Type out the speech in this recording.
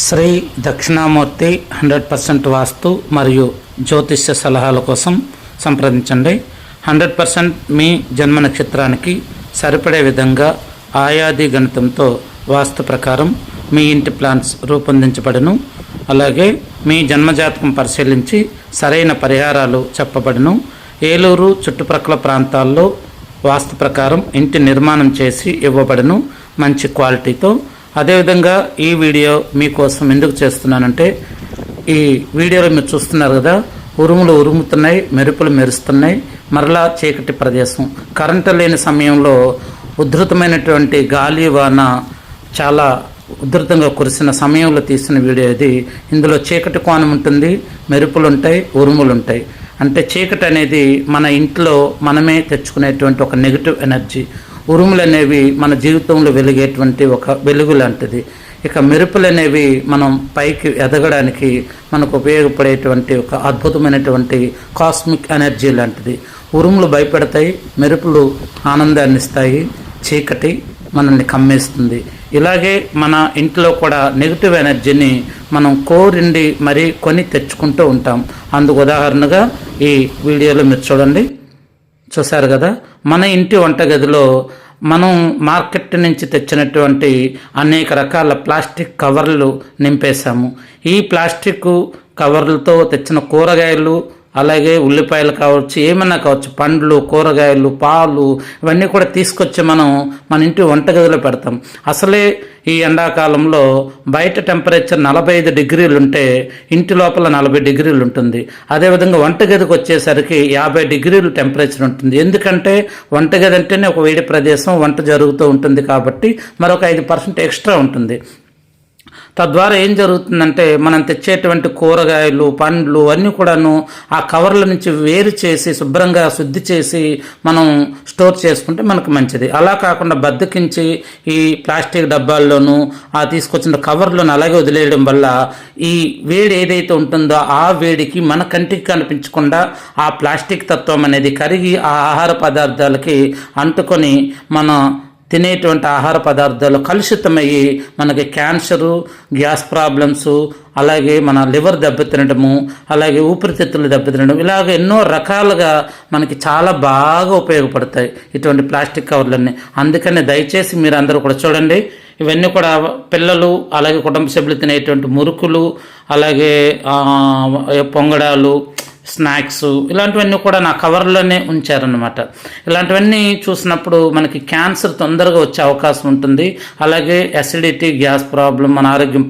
శ్రీ దక్షిణామూర్తి 100% వాస్తు మరియు జ్యోతిష్య సలహాల కోసం సంప్రదించండి. 100% మీ జన్మ నక్షత్రానికి సరిపడే విధంగా ఆయాది గణితంతో వాస్తు ప్రకారం మీ ఇంటి ప్లాన్స్ రూపొందించబడును. అలాగే మీ జన్మజాతకం పరిశీలించి సరైన పరిహారాలు చెప్పబడును. ఏలూరు చుట్టుప్రక్కల ప్రాంతాల్లో వాస్తు ప్రకారం ఇంటి నిర్మాణం చేసి ఇవ్వబడును మంచి క్వాలిటీతో. అదేవిధంగా ఈ వీడియో మీకోసం ఎందుకు చేస్తున్నానంటే, ఈ వీడియోలో మీరు చూస్తున్నారు కదా, ఉరుములు ఉరుముతున్నాయి, మెరుపులు మెరుస్తున్నాయి, మరలా చీకటి ప్రదేశం, కరెంటు లేని సమయంలో ఉధృతమైనటువంటి గాలి వాన చాలా ఉధృతంగా కురిసిన సమయంలో తీసిన వీడియో ఇది. ఇందులో చీకటి కోణం ఉంటుంది, మెరుపులు ఉంటాయి, ఉరుములు ఉంటాయి. అంటే చీకటి అనేది మన ఇంట్లో మనమే తెచ్చుకునేటువంటి ఒక నెగిటివ్ ఎనర్జీ. ఉరుములు అనేవి మన జీవితంలో వెలిగేటువంటి ఒక వెలుగు లాంటిది. ఇక మెరుపులు అనేవి మనం పైకి ఎదగడానికి మనకు ఉపయోగపడేటువంటి ఒక అద్భుతమైనటువంటి కాస్మిక్ ఎనర్జీ లాంటిది. ఉరుములు భయపెడతాయి, మెరుపులు ఆనందాన్ని ఇస్తాయి, చీకటి మనల్ని కమ్మేస్తుంది. ఇలాగే మన ఇంట్లో కూడా నెగిటివ్ ఎనర్జీని మనం కోరిండి మరీ కొని తెచ్చుకుంటూ ఉంటాం. అందుకు ఉదాహరణగా ఈ వీడియోలో మీరు చూడండి, చూశారు కదా, మన ఇంటి వంటగదిలో మనం మార్కెట్ నుంచి తెచ్చినటువంటి అనేక రకాల ప్లాస్టిక్ కవర్లు నింపేశాము. ఈ ప్లాస్టిక్ కవర్లతో తెచ్చిన కూరగాయలు, అలాగే ఉల్లిపాయలు కావచ్చు, ఏమన్నా కావచ్చు, పండ్లు, కూరగాయలు, పాలు, ఇవన్నీ కూడా తీసుకొచ్చి మనం మన ఇంటి వంటగదిలో పెడతాం. అసలే ఈ ఎండాకాలంలో బయట టెంపరేచర్ 45 డిగ్రీలు ఉంటే ఇంటి లోపల 40 డిగ్రీలు ఉంటుంది. అదేవిధంగా వంటగదికి వచ్చేసరికి 50 డిగ్రీలు టెంపరేచర్ ఉంటుంది. ఎందుకంటే వంటగది అంటేనే ఒక వేడి ప్రదేశం, వంట జరుగుతూ ఉంటుంది కాబట్టి మరొక 5% ఎక్స్ట్రా ఉంటుంది. తద్వారా ఏం జరుగుతుందంటే, మనం తెచ్చేటువంటి కూరగాయలు, పండ్లు అన్నీ కూడాను ఆ కవర్ల నుంచి వేరు చేసి శుభ్రంగా శుద్ధి చేసి మనం స్టోర్ చేసుకుంటే మనకు మంచిది. అలా కాకుండా బద్దకించి ఈ ప్లాస్టిక్ డబ్బాల్లోనూ ఆ తీసుకొచ్చిన కవర్లను అలాగే వదిలేయడం వల్ల ఈ వేడి ఏదైతే ఉంటుందో ఆ వేడికి మన కంటికి కనిపించకుండా ఆ ప్లాస్టిక్ తత్వం అనేది కరిగి ఆ ఆహార పదార్థాలకి అంటుకొని మన తినేటువంటి ఆహార పదార్థాలు కలుషితమయ్యి మనకి క్యాన్సరు, గ్యాస్ ప్రాబ్లమ్స్, అలాగే మన లివర్ దెబ్బతినడము, అలాగే ఊపిరితిత్తులు దెబ్బతినడం, ఇలాగ ఎన్నో రకాలుగా మనకి చాలా బాగా ఉపయోగపడతాయి ఇటువంటి ప్లాస్టిక్ కవర్లన్నీ. అందుకని దయచేసి మీరు అందరూ కూడా చూడండి, ఇవన్నీ కూడా పిల్లలు అలాగే కుటుంబ సభ్యులు తినేటువంటి మురుకులు, అలాగే పొంగడాలు, స్నాక్స్, ఇలాంటివన్నీ కూడా నా కవర్లోనే ఉంచారనమాట. ఇలాంటివన్నీ చూసినప్పుడు మనకి క్యాన్సర్ తొందరగా వచ్చే అవకాశం ఉంటుంది. అలాగే అసిడిటీ, గ్యాస్ ప్రాబ్లం, మన ఆరోగ్యం